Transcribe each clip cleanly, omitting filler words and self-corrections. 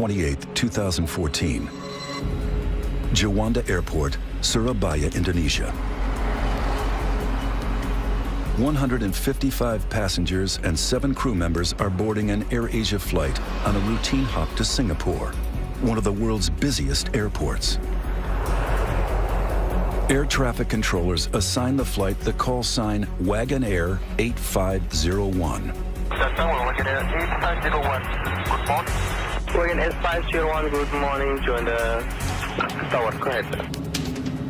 28, 2014. Juanda Airport, Surabaya, Indonesia. 155 passengers and 7 crew members are boarding an AirAsia flight on a routine hop to Singapore, one of the world's busiest airports. Air traffic controllers assign the flight the call sign Wagon Air 8501. Wagon Air 8501. Good morning. Wagon Air 501, good morning. Join the tower. Go ahead.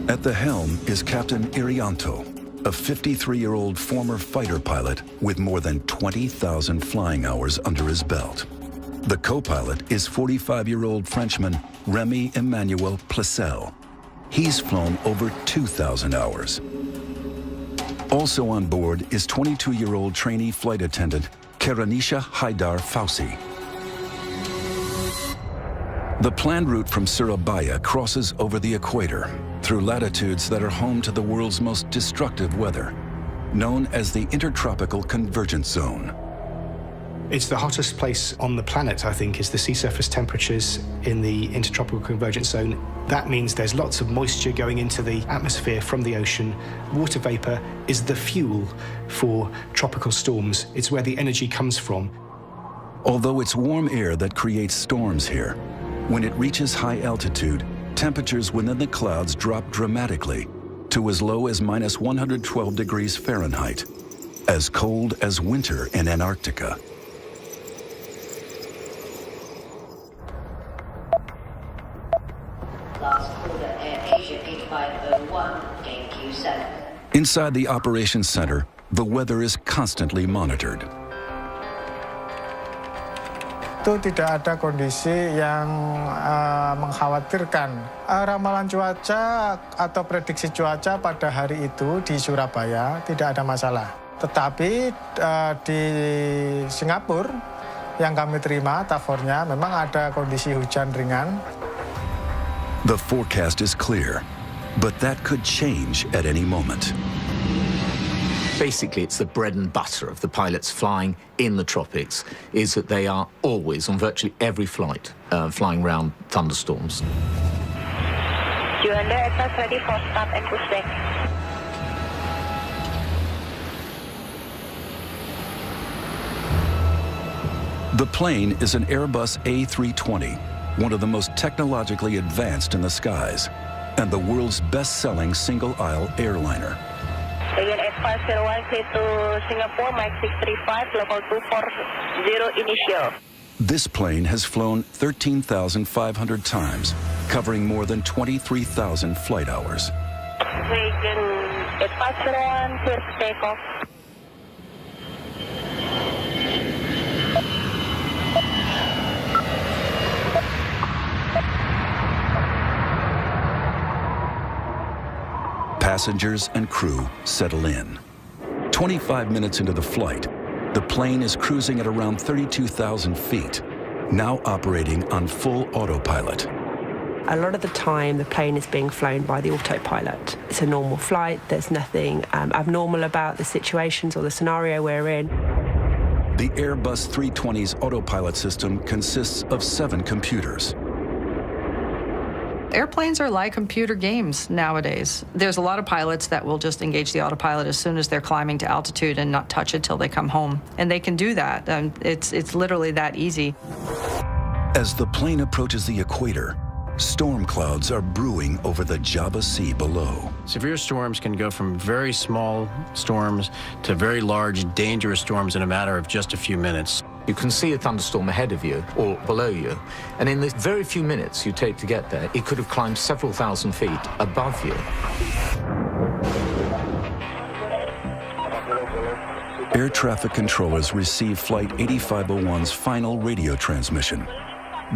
At the helm is Captain Irianto, a 53-year-old former fighter pilot with more than 20,000 flying hours under his belt. The co-pilot is 45-year-old Frenchman Remy Emmanuel Placel. He's flown over 2,000 hours. Also on board is 22-year-old trainee flight attendant Karanisha Haidar Fausi. The planned route from Surabaya crosses over the equator through latitudes that are home to the world's most destructive weather, known as the Intertropical Convergence Zone. It's the hottest place on the planet, I think, is the sea surface temperatures in the Intertropical Convergence Zone. That means there's lots of moisture going into the atmosphere from the ocean. Water vapor is the fuel for tropical storms. It's where the energy comes from. Although it's warm air that creates storms here, when it reaches high altitude, temperatures within the clouds drop dramatically to as low as minus 112 degrees Fahrenheit, as cold as winter in Antarctica. Last quarter, AirAsia 8501, gain Q7. Inside the operations center, the weather is constantly monitored. Itu tidak ada kondisi yang mengkhawatirkan. Ramalan cuaca atau prediksi cuaca pada hari itu di Surabaya tidak ada masalah. Tetapi di Singapura yang kami terima tafornya memang ada kondisi hujan ringan. The forecast is clear, but that could change at any moment. Basically, it's the bread and butter of the pilots flying in the tropics, is that they are always, on virtually every flight, flying around thunderstorms. Juanda aircraft ready for start and pushback. The plane is an Airbus A320, one of the most technologically advanced in the skies, and the world's best-selling single-aisle airliner. Wagon Air 501, clear to Singapore, Mike 635, level 240 initial. This plane has flown 13,500 times, covering more than 23,000 flight hours. Wagon Air 501, clear to takeoff. Passengers and crew settle in. 25 minutes into the flight, the plane is cruising at around 32,000 feet, now operating on full autopilot. A lot of the time, the plane is being flown by the autopilot. It's a normal flight. There's nothing abnormal about the situations or the scenario we're in. The Airbus 320's autopilot system consists of 7 computers. Airplanes are like computer games nowadays. There's a lot of pilots that will just engage the autopilot as soon as they're climbing to altitude and not touch it till they come home. And they can do that. It's literally that easy. As the plane approaches the equator, storm clouds are brewing over the Java Sea below. Severe storms can go from very small storms to very large, dangerous storms in a matter of just a few minutes. You can see a thunderstorm ahead of you or below you, and in the very few minutes you take to get there, it could have climbed several thousand feet above you. Air traffic controllers receive Flight 8501's final radio transmission.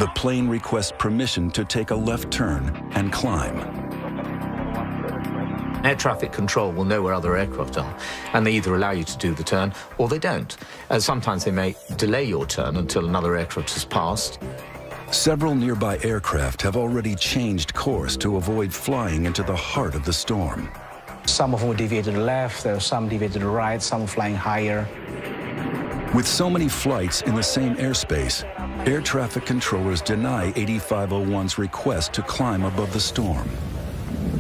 The plane requests permission to take a left turn and climb. Air traffic control will know where other aircraft are, and they either allow you to do the turn or they don't. Sometimes they may delay your turn until another aircraft has passed. Several nearby aircraft have already changed course to avoid flying into the heart of the storm. Some of them deviated to the left, there were some deviated to the right, some flying higher. With so many flights in the same airspace, air traffic controllers deny 8501's request to climb above the storm.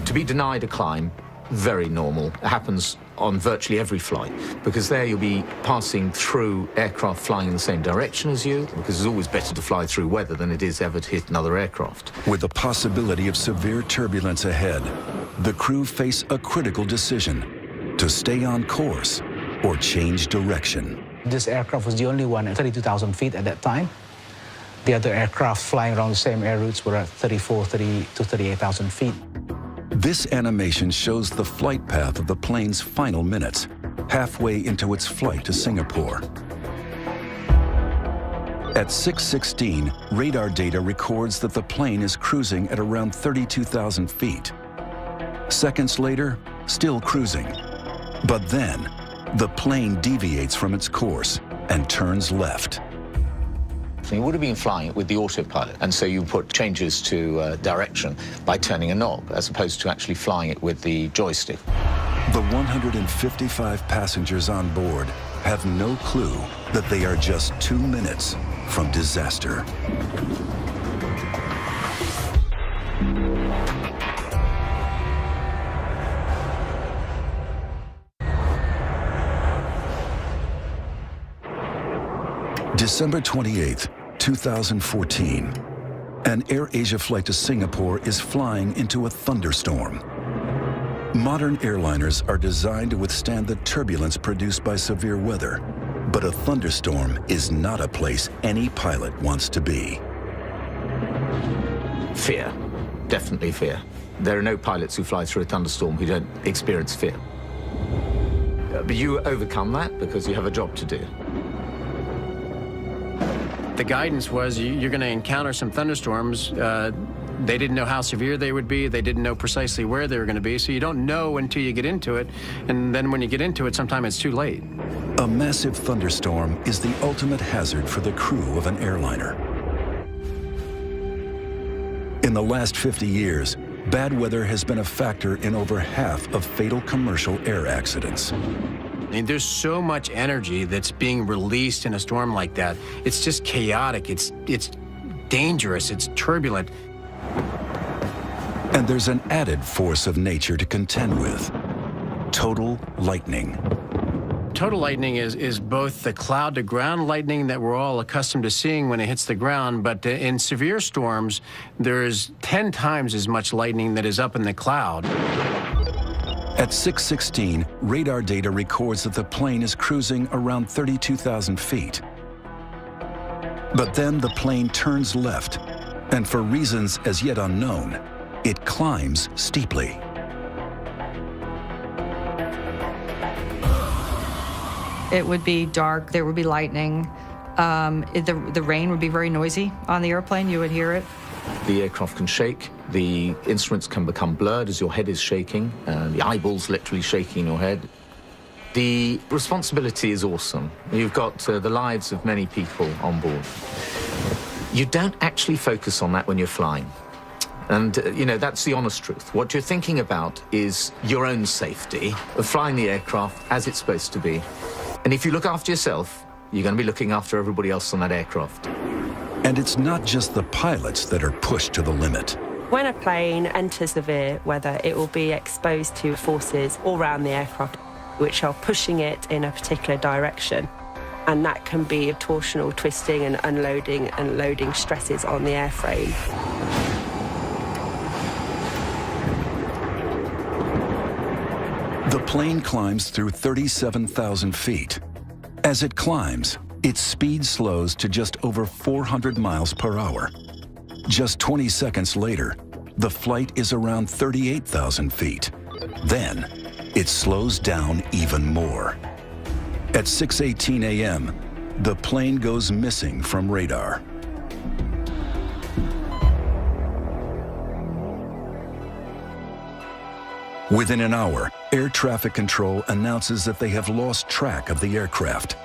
To be denied a climb, very normal. It happens on virtually every flight, because there you'll be passing through aircraft flying in the same direction as you, because it's always better to fly through weather than it is ever to hit another aircraft. With the possibility of severe turbulence ahead, the crew face a critical decision: to stay on course or change direction. This aircraft was the only one at 32,000 feet at that time. The other aircraft flying around the same air routes were at 30 to 38,000 feet. This animation shows the flight path of the plane's final minutes, halfway into its flight to Singapore. At 6:16, radar data records that the plane is cruising at around 32,000 feet. Seconds later, still cruising. But then, the plane deviates from its course and turns left. You would have been flying it with the autopilot, and so you put changes to direction by turning a knob, as opposed to actually flying it with the joystick. The 155 passengers on board have no clue that they are just 2 minutes from disaster. December 28th, 2014. An AirAsia flight to Singapore is flying into a thunderstorm. Modern airliners are designed to withstand the turbulence produced by severe weather, but a thunderstorm is not a place any pilot wants to be. Fear. Definitely fear. There are no pilots who fly through a thunderstorm who don't experience fear. But you overcome that because you have a job to do. The guidance was you're going to encounter some thunderstorms. They didn't know how severe they would be. They didn't know precisely where they were going to be. So you don't know until you get into it. And then when you get into it, sometimes it's too late. A massive thunderstorm is the ultimate hazard for the crew of an airliner. In the last 50 years, bad weather has been a factor in over half of fatal commercial air accidents. I mean, there's so much energy that's being released in a storm like that. It's just chaotic. It's dangerous. It's turbulent. And there's an added force of nature to contend with: total lightning. Total lightning is both the cloud-to-ground lightning that we're all accustomed to seeing when it hits the ground, but in severe storms, there is 10 times as much lightning that is up in the cloud. At 6:16, radar data records that the plane is cruising around 32,000 feet. But then the plane turns left, and for reasons as yet unknown, it climbs steeply. It would be dark, there would be lightning. The rain would be very noisy on the airplane, you would hear it. The aircraft can shake, the instruments can become blurred as your head is shaking, the eyeballs literally shaking in your head. The responsibility is awesome. You've got the lives of many people on board. You don't actually focus on that when you're flying. And, you know, that's the honest truth. What you're thinking about is your own safety of flying the aircraft as it's supposed to be. And if you look after yourself, you're going to be looking after everybody else on that aircraft. And it's not just the pilots that are pushed to the limit. When a plane enters severe weather, it will be exposed to forces all around the aircraft, which are pushing it in a particular direction. And that can be torsional twisting and unloading and loading stresses on the airframe. The plane climbs through 37,000 feet. As it climbs, its speed slows to just over 400 miles per hour. Just 20 seconds later, the flight is around 38,000 feet. Then, it slows down even more. At 6:18 a.m., the plane goes missing from radar. Within an hour, air traffic control announces that they have lost track of the aircraft.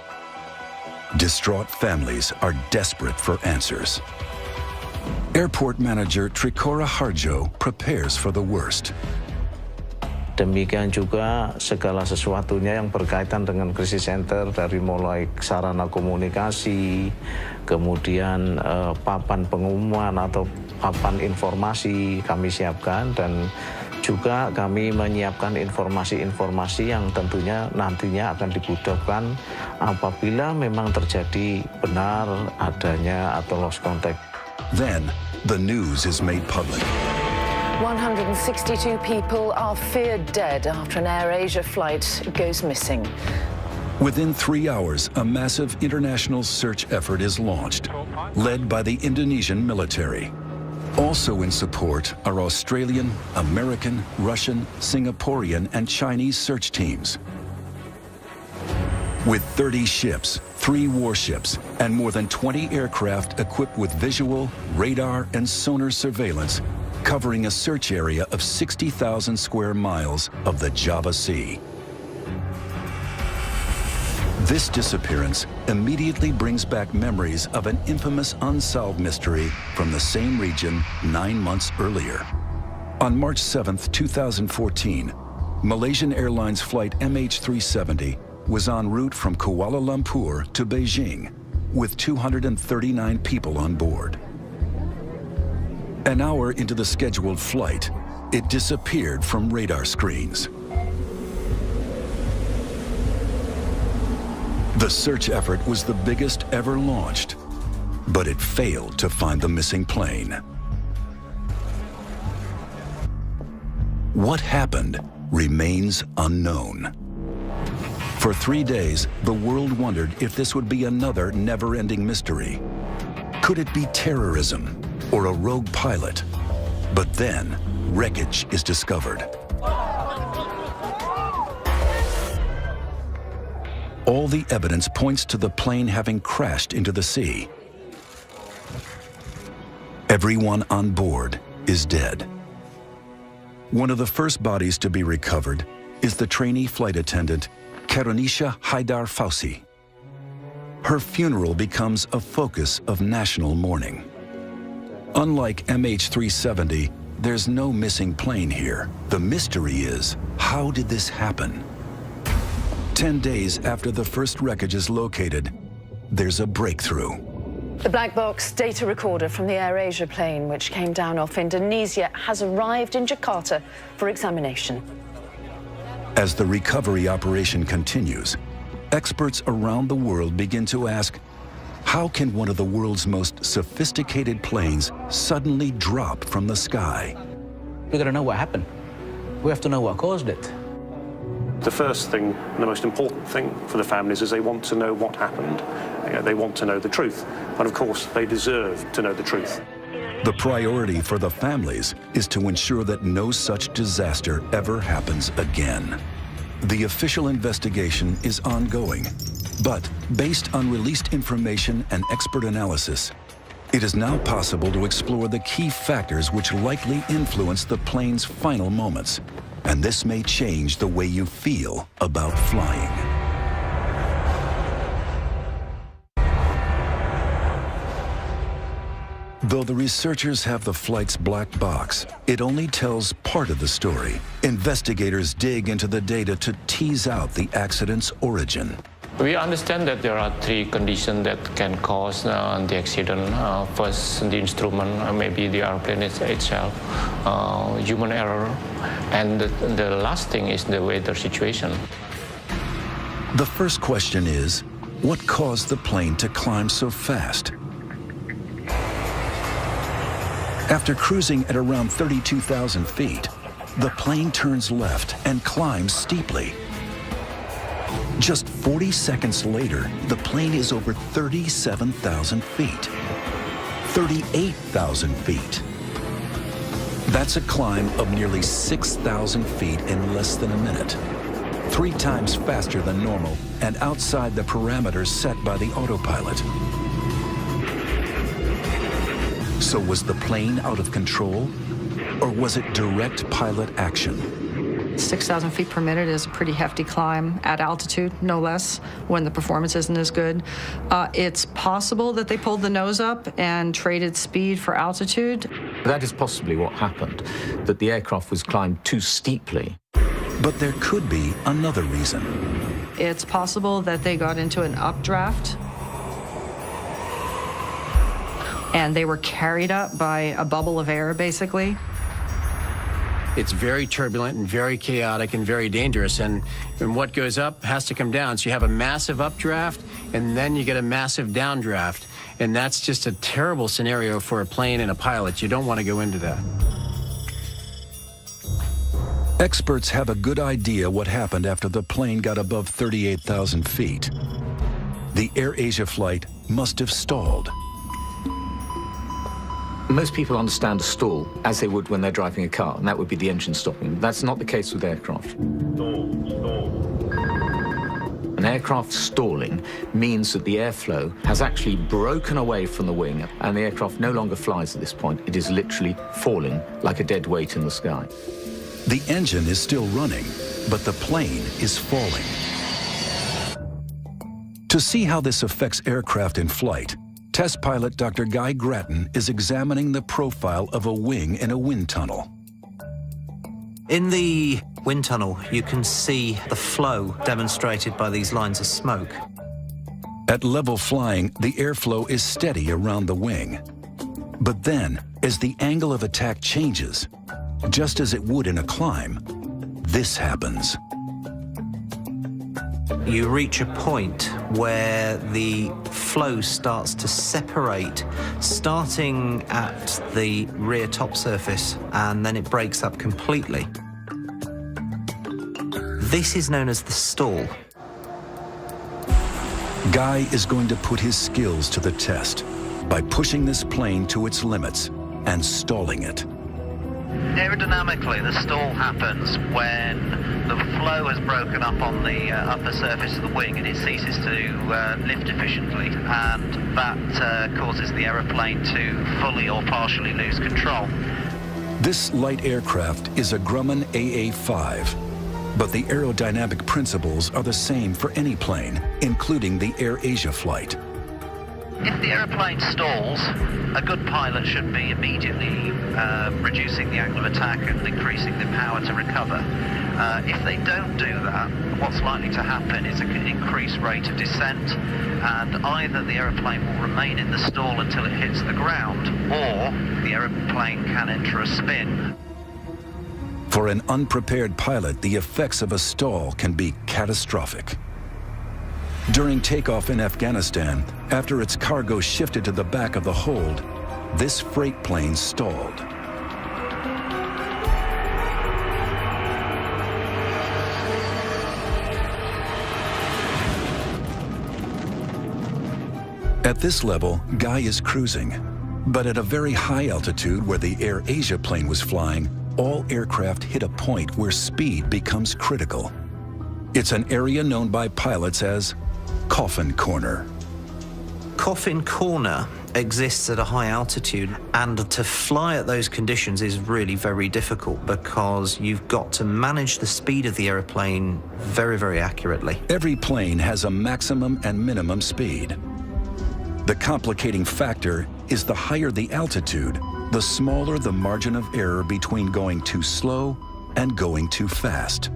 Distraught families are desperate for answers. Airport manager Trikora Harjo prepares for the worst. Demikian juga segala sesuatunya yang berkaitan dengan krisis center dari mulai sarana komunikasi, kemudian papan pengumuman atau papan informasi kami siapkan, dan juga kami menyiapkan informasi-informasi yang tentunya nantinya akan dibutuhkan apabila memang terjadi benar adanya atau lost contact. Then, the news is made public. 162 people are feared dead after an AirAsia flight goes missing. Within 3 hours, a massive international search effort is launched, led by the Indonesian military. Also in support are Australian, American, Russian, Singaporean, and Chinese search teams. With 30 ships, 3 warships, and more than 20 aircraft equipped with visual, radar, and sonar surveillance, covering a search area of 60,000 square miles of the Java Sea. This disappearance immediately brings back memories of an infamous unsolved mystery from the same region 9 months earlier. On March 7, 2014, Malaysian Airlines Flight MH370 was en route from Kuala Lumpur to Beijing with 239 people on board. An hour into the scheduled flight, it disappeared from radar screens. The search effort was the biggest ever launched, but it failed to find the missing plane. What happened remains unknown. For 3 days, the world wondered if this would be another never-ending mystery. Could it be terrorism or a rogue pilot? But then, wreckage is discovered. All the evidence points to the plane having crashed into the sea. Everyone on board is dead. One of the first bodies to be recovered is the trainee flight attendant, Karunisha Haidar Fausi. Her funeral becomes a focus of national mourning. Unlike MH370, there's no missing plane here. The mystery is, how did this happen? 10 days after the first wreckage is located, there's a breakthrough. The black box data recorder from the AirAsia plane, which came down off Indonesia, has arrived in Jakarta for examination. As the recovery operation continues, experts around the world begin to ask, how can one of the world's most sophisticated planes suddenly drop from the sky? We gotta know what happened. We have to know what caused it. The first thing, the most important thing for the families is they want to know what happened. They want to know the truth. And of course, they deserve to know the truth. The priority for the families is to ensure that no such disaster ever happens again. The official investigation is ongoing, but based on released information and expert analysis, it is now possible to explore the key factors which likely influence the plane's final moments. And this may change the way you feel about flying. Though the researchers have the flight's black box, it only tells part of the story. Investigators dig into the data to tease out the accident's origin. We understand that there are 3 conditions that can cause the accident. First, the instrument, maybe the airplane itself, human error, and the last thing is the weather situation. The first question is, what caused the plane to climb so fast? After cruising at around 32,000 feet, the plane turns left and climbs steeply. Just 40 seconds later, the plane is over 37,000 feet. 38,000 feet. That's a climb of nearly 6,000 feet in less than a minute. 3 times faster than normal and outside the parameters set by the autopilot. So was the plane out of control, or was it direct pilot action? 6,000 feet per minute is a pretty hefty climb at altitude, no less, when the performance isn't as good. It's possible that they pulled the nose up and traded speed for altitude. That is possibly what happened, that the aircraft was climbed too steeply. But there could be another reason. It's possible that they got into an updraft and they were carried up by a bubble of air, basically. It's very turbulent and very chaotic and very dangerous, and what goes up has to come down. So you have a massive updraft, and then you get a massive downdraft, and that's just a terrible scenario for a plane and a pilot. You don't want to go into that. Experts have a good idea what happened after the plane got above 38,000 feet. The AirAsia flight must have stalled. Most people understand a stall as they would when they're driving a car, and that would be the engine stopping. That's not the case with aircraft. An aircraft stalling means that the airflow has actually broken away from the wing, and the aircraft no longer flies at this point. It is literally falling like a dead weight in the sky. The engine is still running, but the plane is falling. To see how this affects aircraft in flight, test pilot Dr. Guy Grattan is examining the profile of a wing in a wind tunnel. In the wind tunnel, you can see the flow demonstrated by these lines of smoke. At level flying, the airflow is steady around the wing. But then, as the angle of attack changes, just as it would in a climb, this happens. You reach a point where the flow starts to separate, starting at the rear top surface, and then it breaks up completely. This is known as the stall. Guy is going to put his skills to the test by pushing this plane to its limits and stalling it. Aerodynamically, the stall happens when the flow has broken up on the upper surface of the wing and it ceases to lift efficiently, and that causes the aeroplane to fully or partially lose control. This light aircraft is a Grumman AA-5, but the aerodynamic principles are the same for any plane, including the AirAsia flight. If the aeroplane stalls, a good pilot should be immediately reducing the angle of attack and increasing the power to recover. If they don't do that, what's likely to happen is an increased rate of descent, and either the aeroplane will remain in the stall until it hits the ground, or the aeroplane can enter a spin. For an unprepared pilot, the effects of a stall can be catastrophic. During takeoff in Afghanistan, after its cargo shifted to the back of the hold, this freight plane stalled. At this level, Guy is cruising, but at a very high altitude where the AirAsia plane was flying, all aircraft hit a point where speed becomes critical. It's an area known by pilots as Coffin Corner. Coffin Corner exists at a high altitude, and to fly at those conditions is really very difficult because you've got to manage the speed of the aeroplane very, very accurately. Every plane has a maximum and minimum speed. The complicating factor is the higher the altitude, the smaller the margin of error between going too slow and going too fast.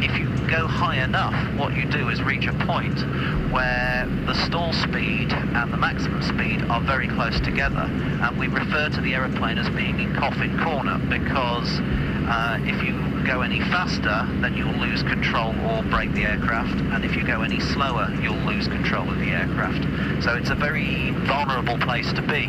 If you go high enough, what you do is reach a point where the stall speed and the maximum speed are very close together, and we refer to the aeroplane as being in Coffin Corner because if you go any faster, then you'll lose control or break the aircraft, and if you go any slower, you'll lose control of the aircraft. So it's a very vulnerable place to be.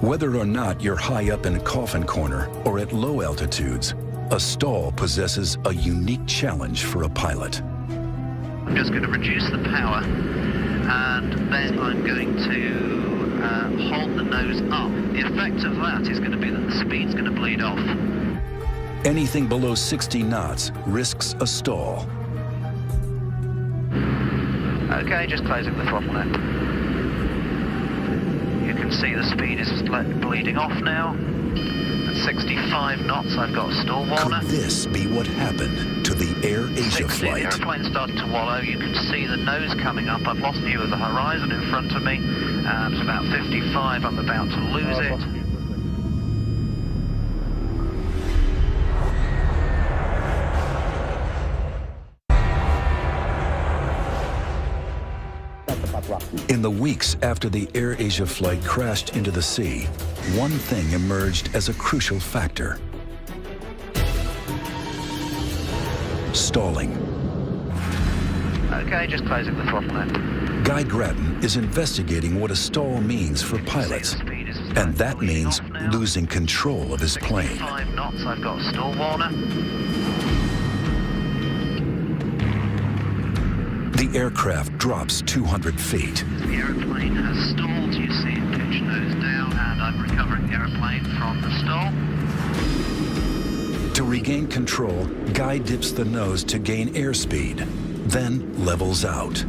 Whether or not you're high up in a Coffin Corner or at low altitudes, a stall possesses a unique challenge for a pilot. I'm just going to reduce the power, and then I'm going to hold the nose up. The effect of that is going to be that the speed's going to bleed off. Anything below 60 knots risks a stall. Okay, just closing the throttle now. You can see the speed is bleeding off now. At 65 knots, I've got a stall warner. Could this be what happened to the AirAsia flight? The airplane's starting to wallow. You can see the nose coming up. I've lost view of the horizon in front of me. At about 55, I'm about to lose it. In the weeks after the AirAsia flight crashed into the sea, one thing emerged as a crucial factor: stalling. Okay, just closing the throttle now. Guy Grattan is investigating what a stall means for pilots, and that means losing control of his plane. 5 knots, I've got a stall warner. The aircraft drops 200 feet. The aeroplane has stalled, you see it pitch nose down, and I'm recovering the aeroplane from the stall. To regain control, Guy dips the nose to gain airspeed, then levels out.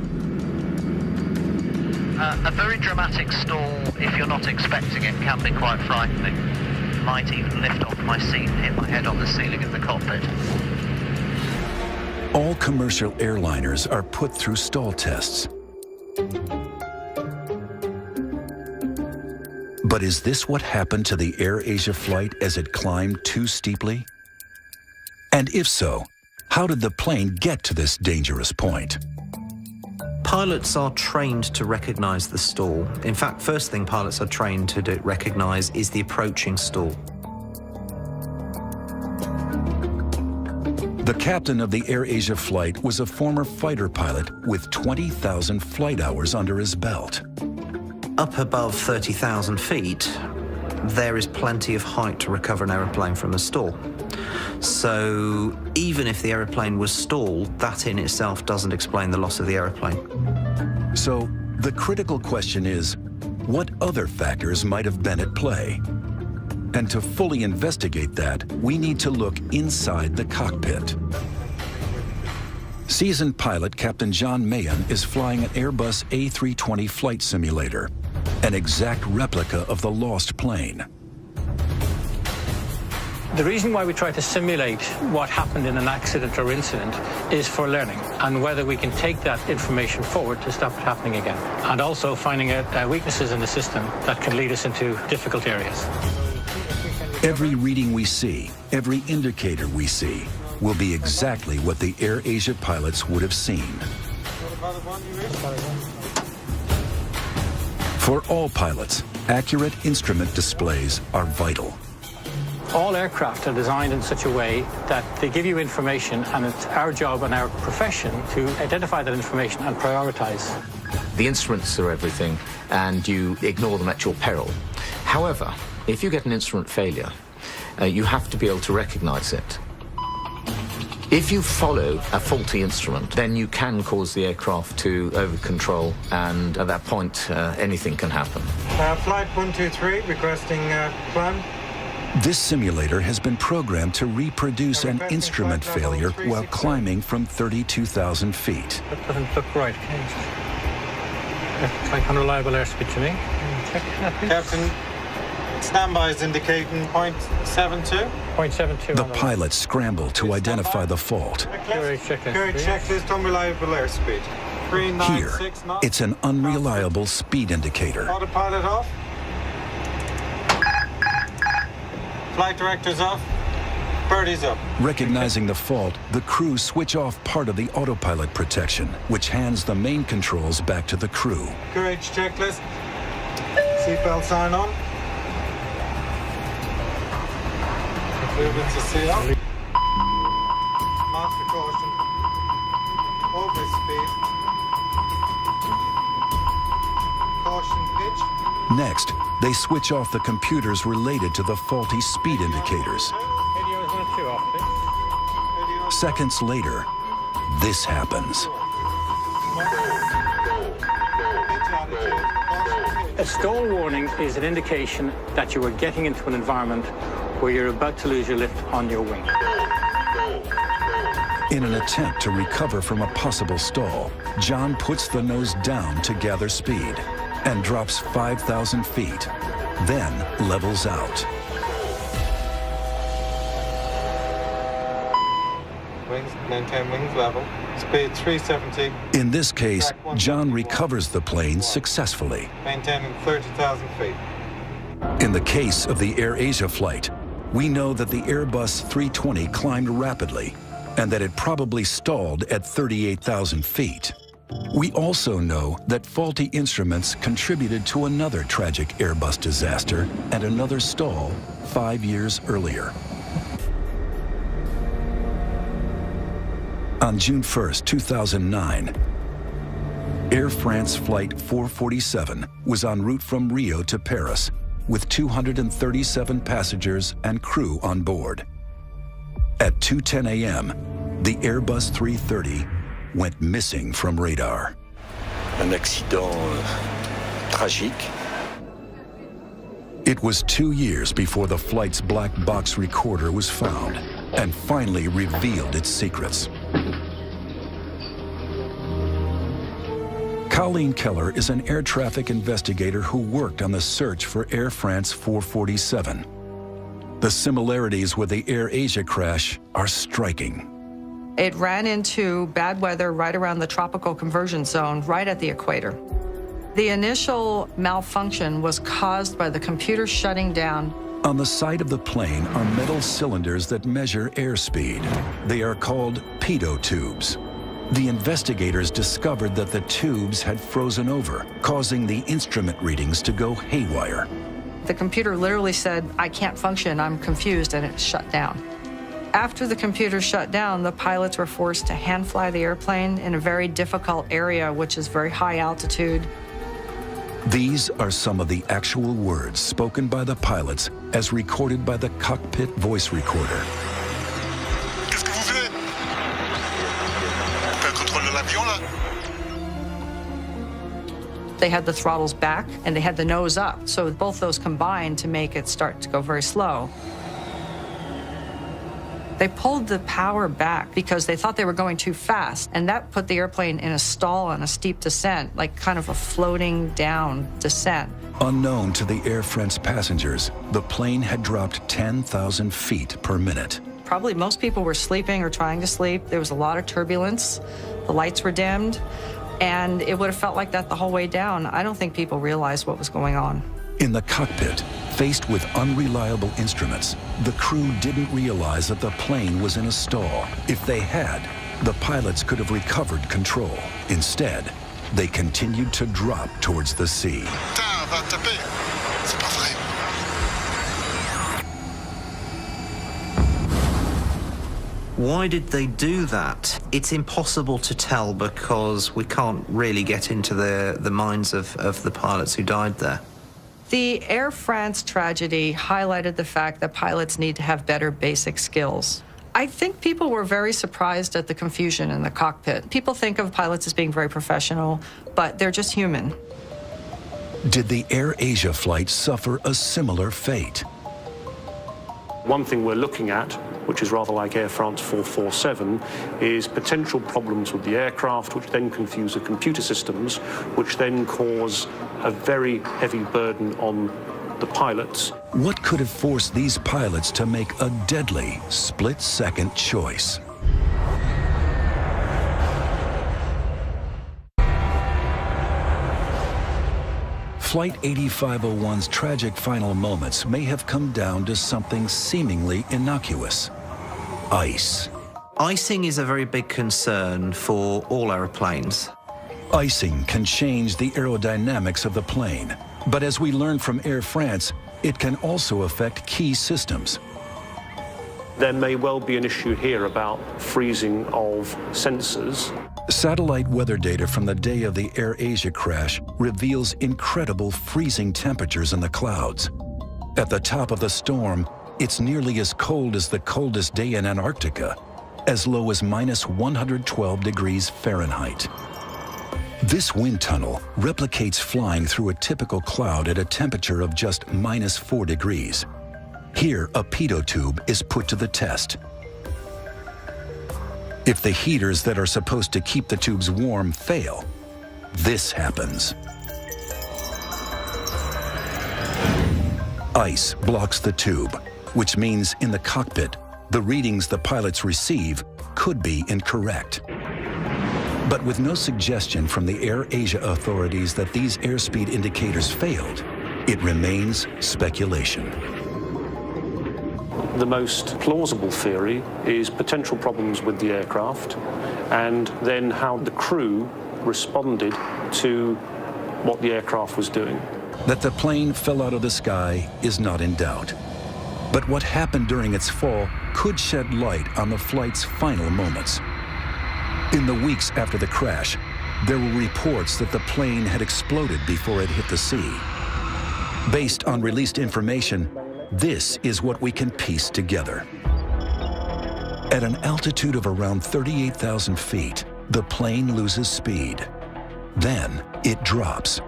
A very dramatic stall, if you're not expecting it, can be quite frightening. Might even lift off my seat and hit my head on the ceiling in the cockpit. All commercial airliners are put through stall tests. But is this what happened to the AirAsia flight as it climbed too steeply? And if so, how did the plane get to this dangerous point? Pilots are trained to recognize the stall. In fact, first thing pilots are trained to recognize is the approaching stall. The captain of the AirAsia flight was a former fighter pilot with 20,000 flight hours under his belt. Up above 30,000 feet, there is plenty of height to recover an aeroplane from a stall. So even if the aeroplane was stalled, that in itself doesn't explain the loss of the aeroplane. So the critical question is, what other factors might have been at play? And to fully investigate that, we need to look inside the cockpit. Seasoned pilot Captain John Mahan is flying an Airbus A320 flight simulator, an exact replica of the lost plane. The reason why we try to simulate what happened in an accident or incident is for learning and whether we can take that information forward to stop it happening again. And also finding out weaknesses in the system that can lead us into difficult areas. Every reading we see, every indicator we see, will be exactly what the AirAsia pilots would have seen. For all pilots, accurate instrument displays are vital. All aircraft are designed in such a way that they give you information, and it's our job and our profession to identify that information and prioritize. The instruments are everything, and you ignore them at your peril. However, if you get an instrument failure, you have to be able to recognize it. If you follow a faulty instrument, then you can cause the aircraft to over-control, and at that point, anything can happen. Flight 123, requesting climb. This simulator has been programmed to reproduce an instrument failure while climbing from 32,000 feet. That doesn't look right. Looks like unreliable airspeed to me. Check that, please. Captain, standby is indicating 0.72. 0.72. The pilots scramble to identify the fault. Current checklist, unreliable airspeed. 396 Here, knots. it's an unreliable speed indicator. Autopilot off. Flight director's off. Birdie's up. Recognizing the fault, the crew switch off part of the autopilot protection, which hands the main controls back to the crew. Courage checklist. Seatbelt sign on. Moving to CL. Master caution. Over speed. Caution pitch. Next, they switch off the computers related to the faulty speed indicators. Seconds later, this happens. A stall warning is an indication that you are getting into an environment where you're about to lose your lift on your wing. In an attempt to recover from a possible stall, John puts the nose down to gather speed and drops 5,000 feet, then levels out. Wings, maintain wings level. Speed 370. In this case, John recovers the plane successfully. Maintaining 30,000 feet. In the case of the AirAsia flight, we know that the Airbus 320 climbed rapidly and that it probably stalled at 38,000 feet. We also know that faulty instruments contributed to another tragic Airbus disaster and another stall 5 years earlier. On June 1st, 2009, Air France Flight 447 was en route from Rio to Paris with 237 passengers and crew on board. At 2:10 a.m., the Airbus 330 went missing from radar. Un accident tragique. It was 2 years before the flight's black box recorder was found and finally revealed its secrets. Colleen Keller is an air traffic investigator who worked on the search for Air France 447. The similarities with the AirAsia crash are striking. It ran into bad weather right around the tropical conversion zone, right at the equator. The initial malfunction was caused by the computer shutting down. On the side of the plane are metal cylinders that measure airspeed. They are called pitot tubes. The investigators discovered that the tubes had frozen over, causing the instrument readings to go haywire. The computer literally said, "I can't function, I'm confused," and it shut down. After the computer shut down, the pilots were forced to hand fly the airplane in a very difficult area, which is very high altitude. These are some of the actual words spoken by the pilots as recorded by the cockpit voice recorder. Qu'est-ce que vous faites? On perd le contrôle de l'avion là? They had the throttles back and they had the nose up, so both those combined to make it start to go very slow. They pulled the power back because they thought they were going too fast, and that put the airplane in a stall on a steep descent, like kind of a floating down descent. Unknown to the Air France passengers, the plane had dropped 10,000 feet per minute. Probably most people were sleeping or trying to sleep. There was a lot of turbulence. The lights were dimmed, and it would have felt like that the whole way down. I don't think people realized what was going on. In the cockpit, faced with unreliable instruments, the crew didn't realize that the plane was in a stall. If they had, the pilots could have recovered control. Instead, they continued to drop towards the sea. Putain, va taper. C'est pas vrai. Why did they do that? It's impossible to tell because we can't really get into the minds of the pilots who died there. The Air France tragedy highlighted the fact that pilots need to have better basic skills. I think people were very surprised at the confusion in the cockpit. People think of pilots as being very professional, but they're just human. Did the AirAsia flight suffer a similar fate? One thing we're looking at, which is rather like Air France 447, is potential problems with the aircraft, which then confuse the computer systems, which then cause a very heavy burden on the pilots. What could have forced these pilots to make a deadly split-second choice? Flight 8501's tragic final moments may have come down to something seemingly innocuous: ice. Icing is a very big concern for all aeroplanes. Icing can change the aerodynamics of the plane, but as we learned from Air France, it can also affect key systems. There may well be an issue here about freezing of sensors. Satellite weather data from the day of the AirAsia crash reveals incredible freezing temperatures in the clouds. At the top of the storm, it's nearly as cold as the coldest day in Antarctica, as low as -112 degrees Fahrenheit. This wind tunnel replicates flying through a typical cloud at a temperature of just -4 degrees. Here, a pitot tube is put to the test. If the heaters that are supposed to keep the tubes warm fail, this happens. Ice blocks the tube, which means in the cockpit, the readings the pilots receive could be incorrect. But with no suggestion from the AirAsia authorities that these airspeed indicators failed, it remains speculation. The most plausible theory is potential problems with the aircraft and then how the crew responded to what the aircraft was doing. That the plane fell out of the sky is not in doubt. But what happened during its fall could shed light on the flight's final moments. In the weeks after the crash, there were reports that the plane had exploded before it hit the sea. Based on released information, this is what we can piece together. At an altitude of around 38,000 feet, the plane loses speed. Then it drops.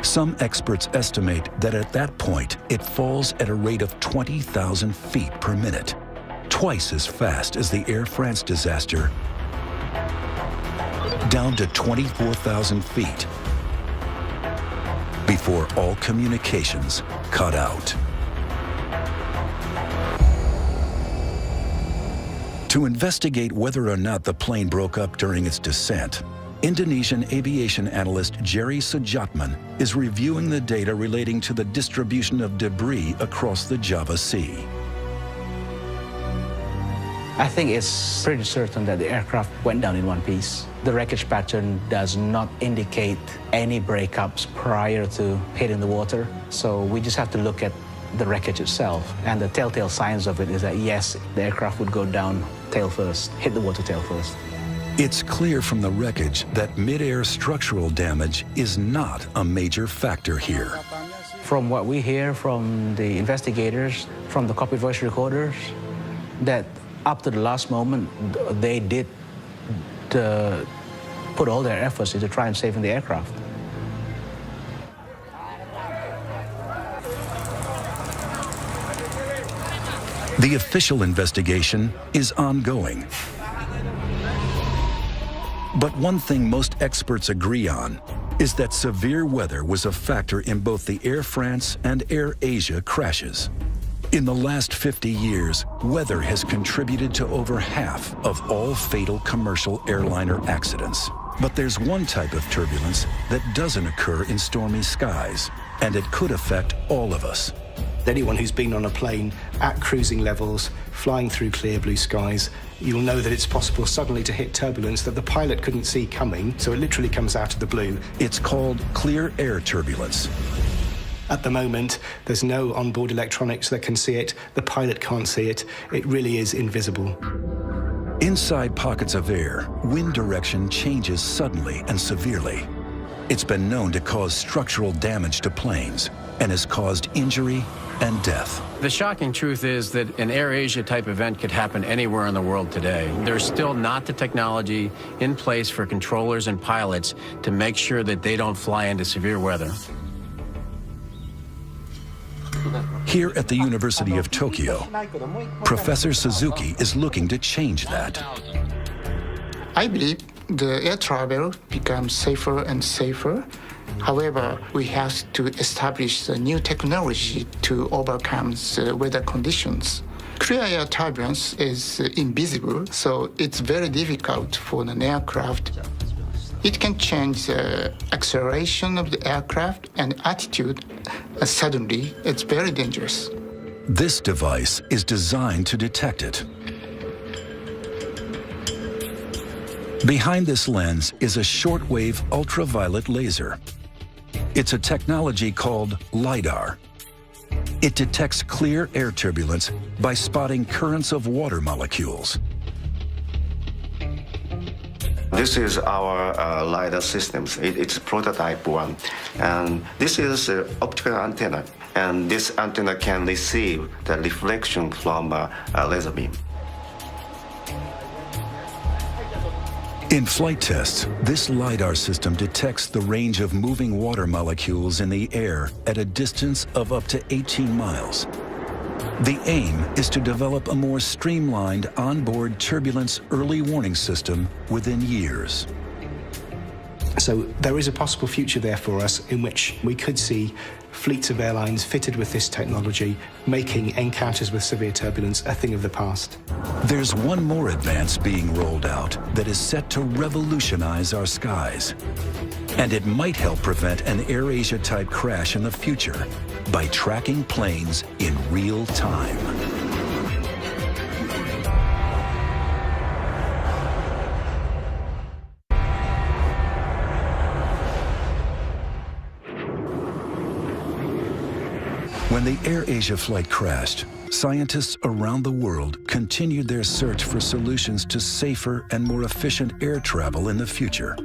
Some experts estimate that at that point, it falls at a rate of 20,000 feet per minute, twice as fast as the Air France disaster, down to 24,000 feet, before all communications cut out. To investigate whether or not the plane broke up during its descent, Indonesian aviation analyst Jerry Sujatman is reviewing the data relating to the distribution of debris across the Java Sea. I think it's pretty certain that the aircraft went down in one piece. The wreckage pattern does not indicate any breakups prior to hitting the water. So we just have to look at the wreckage itself. And the telltale signs of it is that, yes, the aircraft would go down tail first, hit the water tail first. It's clear from the wreckage that mid-air structural damage is not a major factor here. From what we hear from the investigators, from the cockpit voice recorders, that up to the last moment, they did put all their efforts into trying saving the aircraft. The official investigation is ongoing. But one thing most experts agree on is that severe weather was a factor in both the Air France and AirAsia crashes. In the last 50 years, weather has contributed to over half of all fatal commercial airliner accidents. But there's one type of turbulence that doesn't occur in stormy skies, and it could affect all of us. Anyone who's been on a plane at cruising levels, flying through clear blue skies, you'll know that it's possible suddenly to hit turbulence that the pilot couldn't see coming, so it literally comes out of the blue. It's called clear air turbulence. At the moment, there's no onboard electronics that can see it. The pilot can't see it. It really is invisible. Inside pockets of air, wind direction changes suddenly and severely. It's been known to cause structural damage to planes and has caused injury and death. The shocking truth is that an AirAsia type event could happen anywhere in the world today. There's still not the technology in place for controllers and pilots to make sure that they don't fly into severe weather. Here at the University of Tokyo, Professor Suzuki is looking to change that. I believe the air travel becomes safer and safer. However, we have to establish a new technology to overcome the weather conditions. Clear air turbulence is invisible, so it's very difficult for an aircraft. It can change the acceleration of the aircraft and attitude suddenly. It's very dangerous. This device is designed to detect it. Behind this lens is a shortwave ultraviolet laser. It's a technology called LiDAR. It detects clear air turbulence by spotting currents of water molecules. This is our LiDAR systems. It's prototype one. And this is an optical antenna. And this antenna can receive the reflection from a laser beam. In flight tests, this LiDAR system detects the range of moving water molecules in the air at a distance of up to 18 miles. The aim is to develop a more streamlined onboard turbulence early warning system within years. So there is a possible future there for us in which we could see fleets of airlines fitted with this technology, making encounters with severe turbulence a thing of the past. There's one more advance being rolled out that is set to revolutionize our skies. And it might help prevent an AirAsia type crash in the future by tracking planes in real time. When the AirAsia flight crashed, scientists around the world continued their search for solutions to safer and more efficient air travel in the future.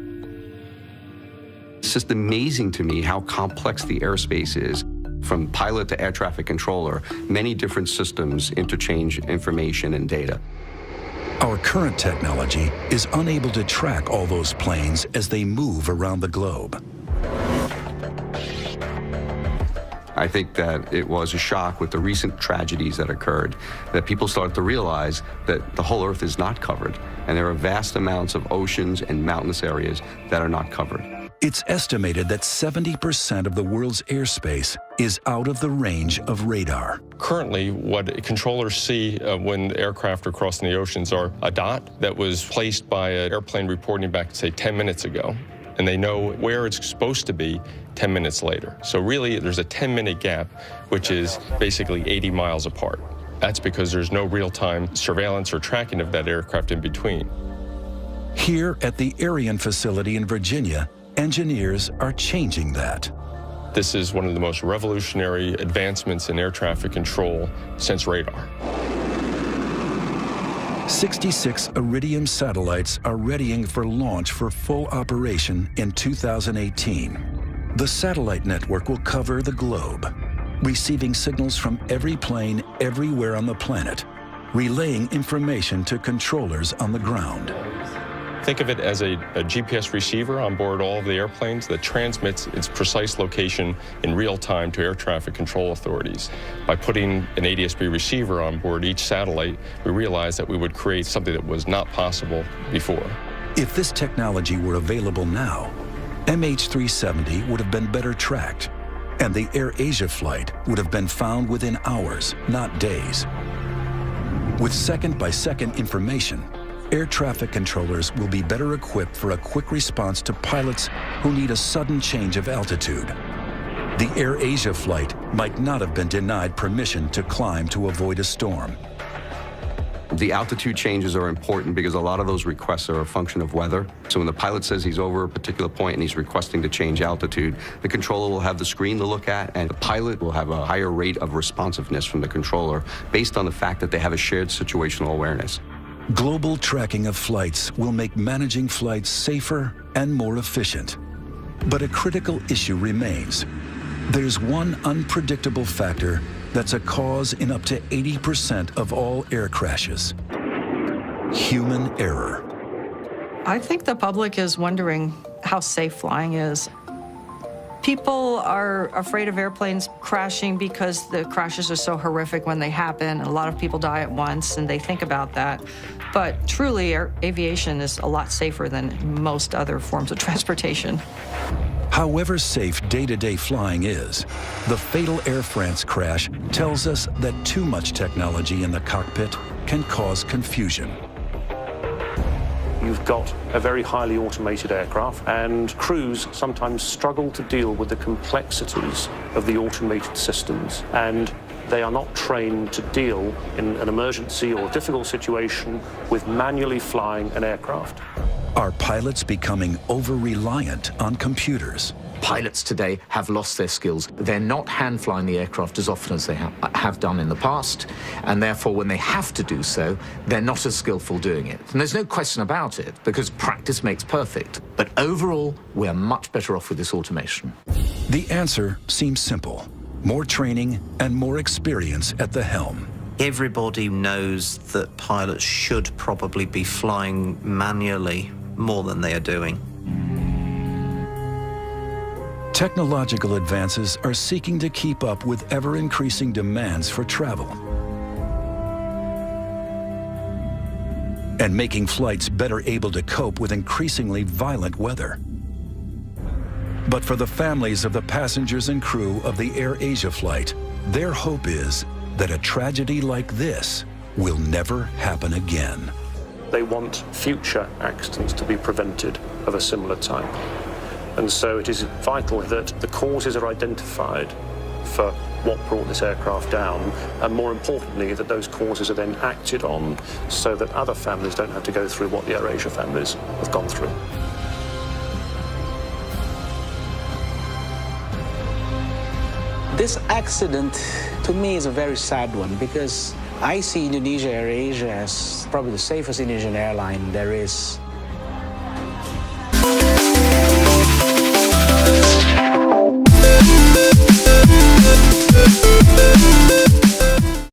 It's just amazing to me how complex the airspace is. From pilot to air traffic controller, many different systems interchange information and data. Our current technology is unable to track all those planes as they move around the globe. I think that it was a shock with the recent tragedies that occurred, that people started to realize that the whole Earth is not covered, and there are vast amounts of oceans and mountainous areas that are not covered. It's estimated that 70% of the world's airspace is out of the range of radar. Currently, what controllers see when aircraft are crossing the oceans are a dot that was placed by an airplane reporting back, say, 10 minutes ago, and they know where it's supposed to be 10 minutes later. So really, there's a 10-minute gap, which is basically 80 miles apart. That's because there's no real-time surveillance or tracking of that aircraft in between. Here at the Ariane facility in Virginia, engineers are changing that. This is one of the most revolutionary advancements in air traffic control since radar. 66 Iridium satellites are readying for launch for full operation in 2018. The satellite network will cover the globe, receiving signals from every plane everywhere on the planet, relaying information to controllers on the ground. Think of it as a GPS receiver on board all of the airplanes that transmits its precise location in real time to air traffic control authorities. By putting an ADS-B receiver on board each satellite, we realized that we would create something that was not possible before. If this technology were available now, MH370 would have been better tracked, and the AirAsia flight would have been found within hours, not days. With second-by-second information, air traffic controllers will be better equipped for a quick response to pilots who need a sudden change of altitude. The AirAsia flight might not have been denied permission to climb to avoid a storm. The altitude changes are important because a lot of those requests are a function of weather. So when the pilot says he's over a particular point and he's requesting to change altitude, the controller will have the screen to look at, and the pilot will have a higher rate of responsiveness from the controller based on the fact that they have a shared situational awareness. Global tracking of flights will make managing flights safer and more efficient. But a critical issue remains. There's one unpredictable factor that's a cause in up to 80% of all air crashes: human error. I think the public is wondering how safe flying is. People are afraid of airplanes crashing because the crashes are so horrific when they happen. A lot of people die at once, and they think about that. But truly, aviation is a lot safer than most other forms of transportation. However safe day-to-day flying is, the fatal Air France crash tells us that too much technology in the cockpit can cause confusion. You've got a very highly automated aircraft, and crews sometimes struggle to deal with the complexities of the automated systems, and they are not trained to deal in an emergency or difficult situation with manually flying an aircraft. Are pilots becoming over-reliant on computers? Pilots today have lost their skills. They're not hand-flying the aircraft as often as they have done in the past, and therefore when they have to do so, they're not as skillful doing it. And there's no question about it, because practice makes perfect. But overall, we're much better off with this automation. The answer seems simple: more training and more experience at the helm. Everybody knows that pilots should probably be flying manually more than they are doing. Technological advances are seeking to keep up with ever-increasing demands for travel and making flights better able to cope with increasingly violent weather. But for the families of the passengers and crew of the AirAsia flight, their hope is that a tragedy like this will never happen again. They want future accidents to be prevented of a similar type. And so it is vital that the causes are identified for what brought this aircraft down, and more importantly, that those causes are then acted on so that other families don't have to go through what the AirAsia families have gone through. This accident, to me, is a very sad one because I see Indonesia AirAsia as probably the safest Indonesian airline there is.